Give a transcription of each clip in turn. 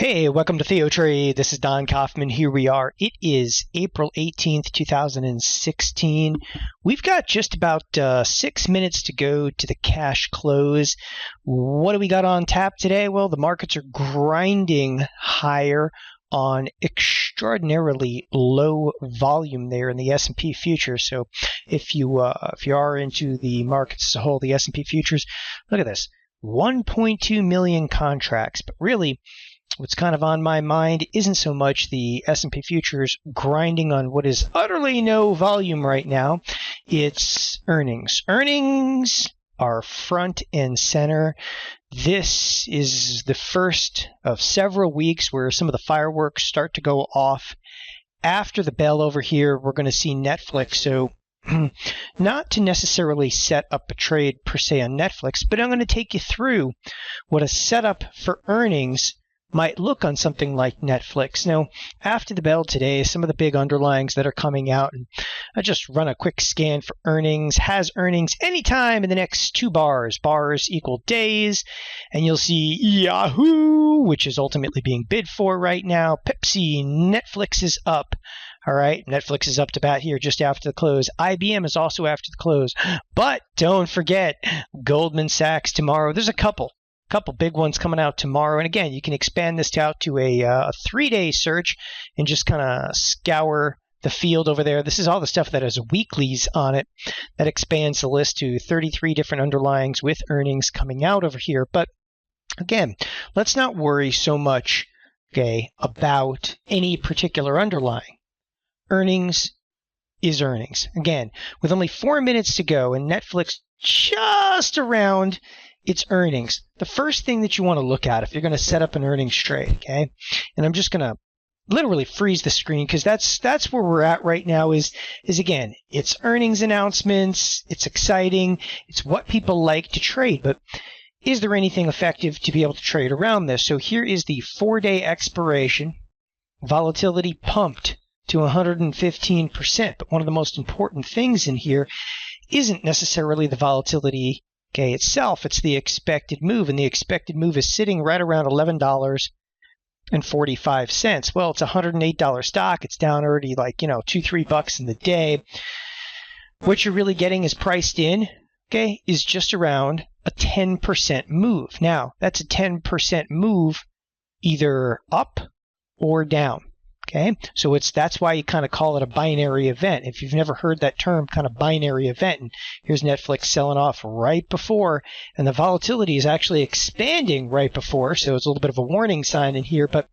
Hey, welcome to TheoTrade. This is Don Kaufman. Here we are. It is April 18th, 2016. We've got just about 6 minutes to go to the cash close. What do we got on tap today? Well, the markets are grinding higher on extraordinarily low volume there in the S&P futures. So if you are into the markets as a whole, the S&P futures, look at this, 1.2 million contracts. But really, what's kind of on my mind isn't so much the S&P futures grinding on what is utterly no volume right now. It's earnings. Earnings are front and center. This is the first of several weeks where some of the fireworks start to go off. After the bell over here, we're going to see Netflix. So not to necessarily set up a trade per se on Netflix, but I'm going to take you through what a setup for earnings might look on something like Netflix. Now, after the bell today, some of the big underlyings that are coming out, and I just run a quick scan for earnings, has earnings anytime in the next 2 bars. Bars equal days, and you'll see Yahoo, which is ultimately being bid for right now. Pepsi, Netflix is up. All right, Netflix is up to bat here just after the close. IBM is also after the close. But don't forget, Goldman Sachs tomorrow. There's a couple big ones coming out tomorrow. And again, you can expand this out to a 3-day search and just kind of scour the field over there. This is all the stuff that has weeklies on it. That expands the list to 33 different underlyings with earnings coming out over here. But again, let's not worry so much, okay, about any particular underlying. Earnings is earnings. Again, with only 4 minutes to go and Netflix just around its earnings, the first thing that you want to look at if you're going to set up an earnings trade, okay? And I'm just going to literally freeze the screen because that's where we're at right now is again, it's earnings announcements, it's exciting, it's what people like to trade, but is there anything effective to be able to trade around this? So here is the 4-day expiration, volatility pumped to 115%, but one of the most important things in here isn't necessarily the volatility itself, it's the expected move, and the expected move is sitting right around $11.45. Well, it's a $108 stock. It's down already like, $2-3 in the day. What you're really getting is priced in, is just around a 10% move. Now, that's a 10% move either up or down. Okay, so that's why you kind of call it a binary event. If you've never heard that term, kind of binary event, and here's Netflix selling off right before, and the volatility is actually expanding right before, so it's a little bit of a warning sign in here. But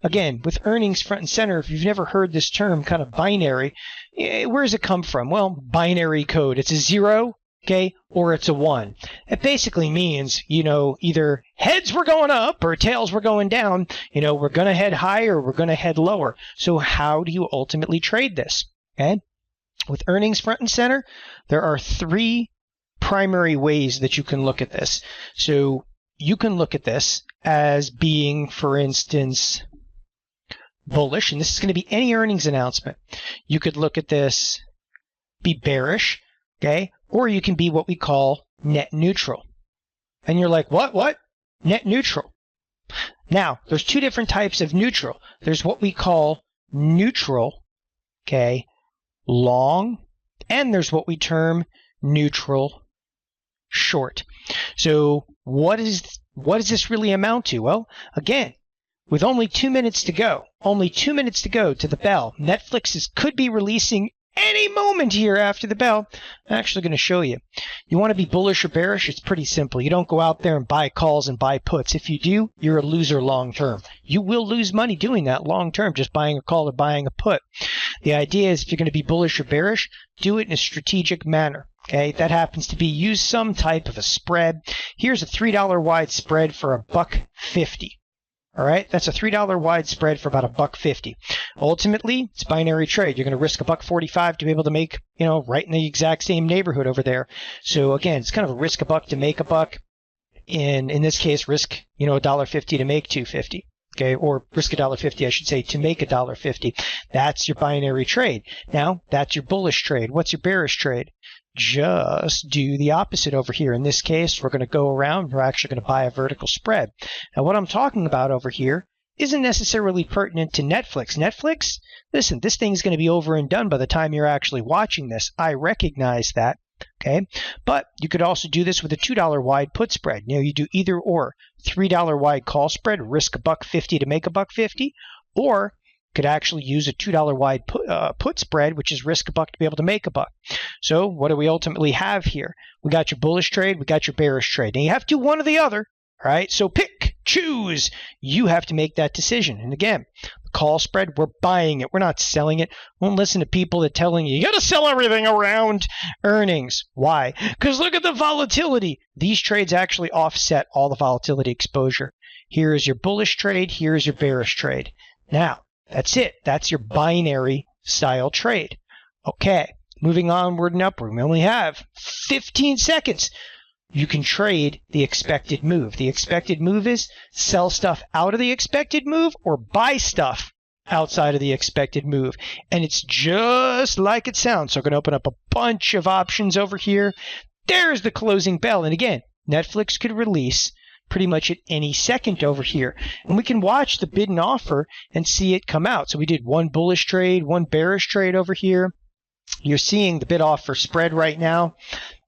again, with earnings front and center, if you've never heard this term, kind of binary, where does it come from? Well, binary code. It's a 0. Or it's a 1. It basically means, either heads were going up or tails were going down. We're going to head higher or we're going to head lower. So how do you ultimately trade this? Okay? With earnings front and center, there are 3 primary ways that you can look at this. So you can look at this as being, for instance, bullish, and this is going to be any earnings announcement. You could look at this, be bearish, or you can be what we call net neutral. And you're like, what? Net neutral. Now, there's 2 different types of neutral. There's what we call neutral, long, and there's what we term neutral short. So what does this really amount to? Well, again, with only 2 minutes to go, to the bell, Netflix could be releasing any moment here after the bell. I'm actually going to show you. You want to be bullish or bearish? It's pretty simple. You don't go out there and buy calls and buy puts. If you do, you're a loser long term. You will lose money doing that long term, just buying a call or buying a put. The idea is if you're going to be bullish or bearish, do it in a strategic manner. That happens to be use some type of a spread. Here's a $3 wide spread for $1.50. All right, that's a $3 wide spread for about $1.50. Ultimately, it's binary trade. You're going to risk $1.45 to be able to make, right in the exact same neighborhood over there. So again, it's kind of a risk $1 to make $1. In this case, risk, $1.50 to make $2.50. Or risk $1.50, I should say, to make $1.50. That's your binary trade. Now, that's your bullish trade. What's your bearish trade? just do the opposite over here. In this case, we're going to go around. We're actually going to buy a vertical spread. Now, what I'm talking about over here isn't necessarily pertinent to Netflix. Netflix, listen, this thing's going to be over and done by the time you're actually watching this. I recognize that. Okay, but you could also do this with a $2 wide put spread. You do either or. $3 wide call spread, risk $1.50 to make $1.50, or could actually use a $2 wide put spread, which is risk $1 to be able to make $1. So what do we ultimately have here? We got your bullish trade, we got your bearish trade. Now you have to do one or the other, all right? So pick, choose. You have to make that decision. And again, the call spread, we're buying it. We're not selling it. Won't listen to people that telling you got to sell everything around earnings. Why? Because look at the volatility. These trades actually offset all the volatility exposure. Here is your bullish trade. Here is your bearish trade. Now, that's it. That's your binary style trade. Okay, moving onward and upward. We only have 15 seconds. You can trade the expected move. The expected move is sell stuff out of the expected move or buy stuff outside of the expected move. And it's just like it sounds. So I'm going to open up a bunch of options over here. There's the closing bell. And again, Netflix could release pretty much at any second over here. And we can watch the bid and offer and see it come out. So we did one bullish trade, one bearish trade over here. You're seeing the bid offer spread right now.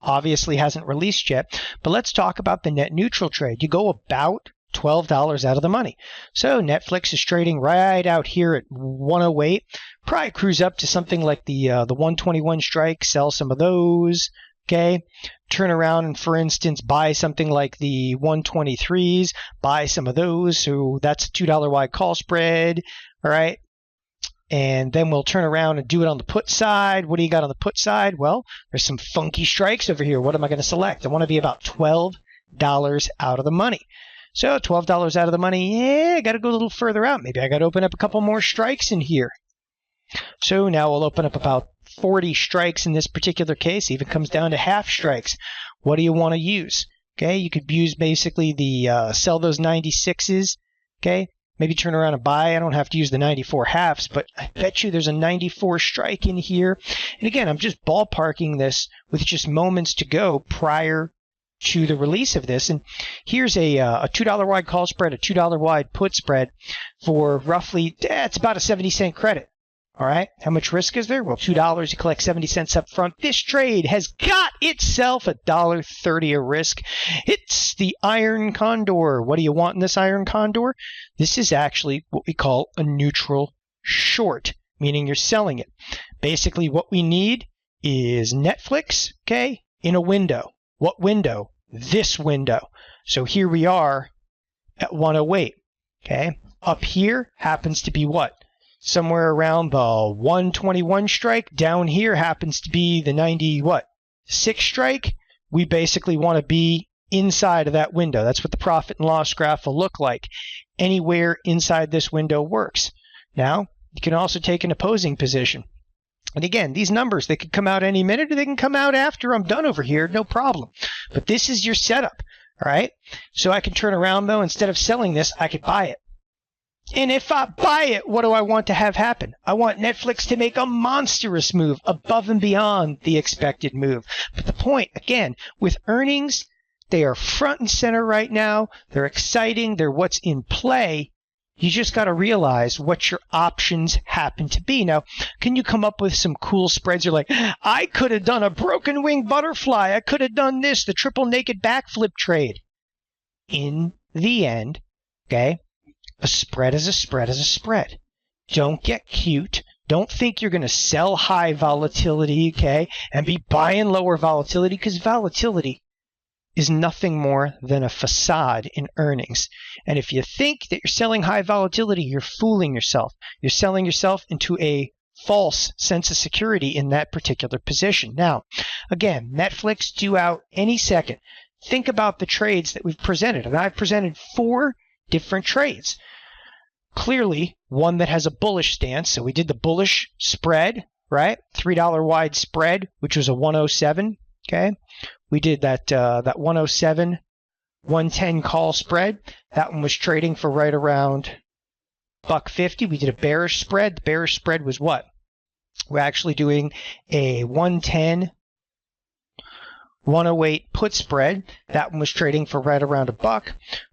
Obviously hasn't released yet. But let's talk about the net neutral trade. You go about $12 out of the money. So Netflix is trading right out here at 108. Probably cruise up to something like the 121 strike, sell some of those. Okay, turn around and, for instance, buy something like the 123s, buy some of those. So that's a $2 wide call spread. All right. And then we'll turn around and do it on the put side. What do you got on the put side? Well, there's some funky strikes over here. What am I going to select? I want to be about $12 out of the money. So $12 out of the money. Yeah, I got to go a little further out. Maybe I got to open up a couple more strikes in here. So now we'll open up about 40 strikes in this particular case. Even comes down to half strikes. What do you want to use? Okay, you could use basically the sell those 96s. Okay, maybe turn around and buy. I don't have to use the 94 halves, but I bet you there's a 94 strike in here. And again, I'm just ballparking this with just moments to go prior to the release of this. And here's a $2 wide call spread, a $2 wide put spread for roughly, it's about a 70-cent credit. All right, how much risk is there? Well, $2, you collect 70 cents up front. This trade has got itself $1.30 a risk. It's the Iron Condor. What do you want in this Iron Condor? This is actually what we call a neutral short, meaning you're selling it. Basically, what we need is Netflix, okay, in a window. What window? This window. So here we are at 108, okay? Up here happens to be what? Somewhere around the 121 strike. Down here happens to be the 6 strike. We basically want to be inside of that window. That's what the profit and loss graph will look like. Anywhere inside this window works. Now, you can also take an opposing position. And again, these numbers, they could come out any minute or they can come out after I'm done over here, no problem. But this is your setup, all right? So I can turn around, though. Instead of selling this, I could buy it. And if I buy it, what do I want to have happen? I want Netflix to make a monstrous move above and beyond the expected move. But the point, again, with earnings, they are front and center right now. They're exciting. They're what's in play. You just got to realize what your options happen to be. Now, can you come up with some cool spreads? You're like, I could have done a broken wing butterfly. I could have done this, the triple naked backflip trade. In the end, okay, a spread is a spread is a spread. Don't get cute. Don't think you're going to sell high volatility, okay, and be buying lower volatility, because volatility is nothing more than a facade in earnings. And if you think that you're selling high volatility, you're fooling yourself. You're selling yourself into a false sense of security in that particular position. Now, again, Netflix due out any second. Think about the trades that we've presented. And I've presented 4 different trades. Clearly, one that has a bullish stance. So we did the bullish spread, right? $3 wide spread, which was a 107. Okay. We did that 107, 110 call spread. That one was trading for right around $1.50. We did a bearish spread. The bearish spread was what? We're actually doing a 110 108 put spread. That one was trading for right around $1.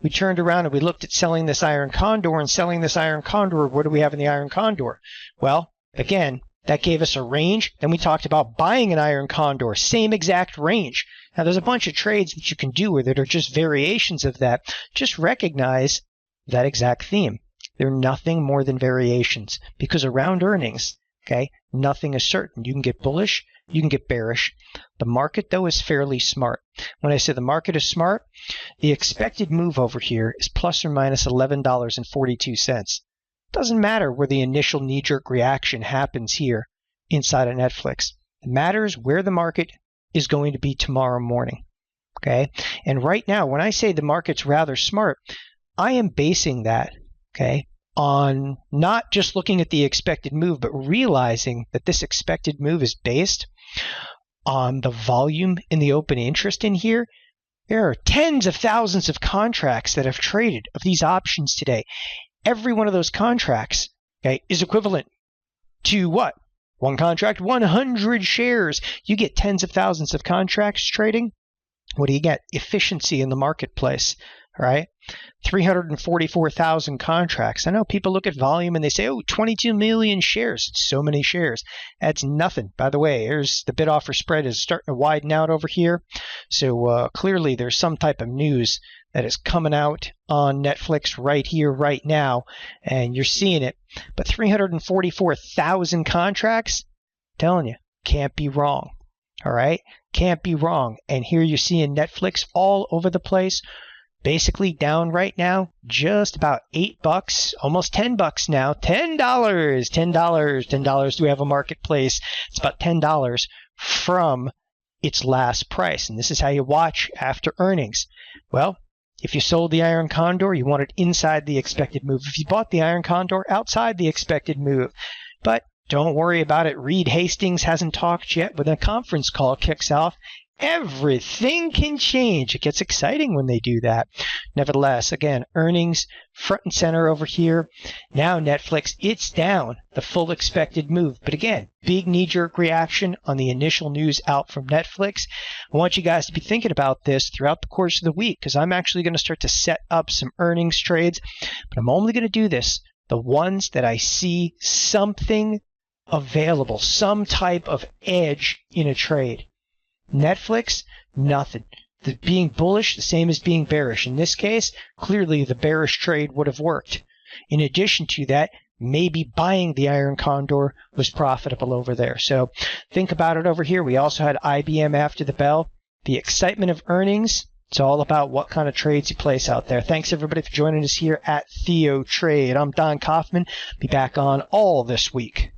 We turned around and we looked at selling this iron condor and selling this iron condor. What do we have in the iron condor? Well, again, that gave us a range. Then we talked about buying an iron condor, same exact range. Now, there's a bunch of trades that you can do that are just variations of that. Just recognize that exact theme. They're nothing more than variations, because around earnings, okay, nothing is certain. You can get bullish, you can get bearish. The market, though, is fairly smart. When I say the market is smart, the expected move over here is plus or minus $11.42. Doesn't matter where the initial knee-jerk reaction happens here inside of Netflix. It matters where the market is going to be tomorrow morning. Okay? And right now, when I say the market's rather smart, I am basing that, okay, on not just looking at the expected move, but realizing that this expected move is based on the volume in the open interest in here. There are tens of thousands of contracts that have traded of these options today. Every one of those contracts, okay, is equivalent to what? One contract, 100 shares. You get tens of thousands of contracts trading. What do you get? Efficiency in the marketplace, right? 344,000 contracts. I know people look at volume and they say, oh, 22 million shares. It's so many shares. That's nothing. By the way, here's the bid offer spread is starting to widen out over here. So clearly there's some type of news that is coming out on Netflix right here, right now, and you're seeing it. But 344,000 contracts, I'm telling you, can't be wrong. All right? Can't be wrong. And here you're seeing Netflix all over the place, basically down right now, just about $8, almost $10 now. $10. Do we have a marketplace? It's about $10 from its last price. And this is how you watch after earnings. Well, if you sold the iron condor, you want it inside the expected move. If you bought the iron condor, outside the expected move. But don't worry about it. Reed Hastings hasn't talked yet. When the conference call kicks off, everything can change. It gets exciting when they do that. Nevertheless, again, earnings front and center over here. Now Netflix, it's down the full expected move. But again, big knee-jerk reaction on the initial news out from Netflix. I want you guys to be thinking about this throughout the course of the week, because I'm actually going to start to set up some earnings trades. But I'm only going to do this the ones that I see something available, some type of edge in a trade. Netflix, nothing. Being bullish, the same as being bearish. In this case, clearly the bearish trade would have worked. In addition to that, maybe buying the iron condor was profitable over there. So think about it over here. We also had IBM after the bell. The excitement of earnings, it's all about what kind of trades you place out there. Thanks everybody for joining us here at TheoTrade. I'm Don Kaufman. Be back on all this week.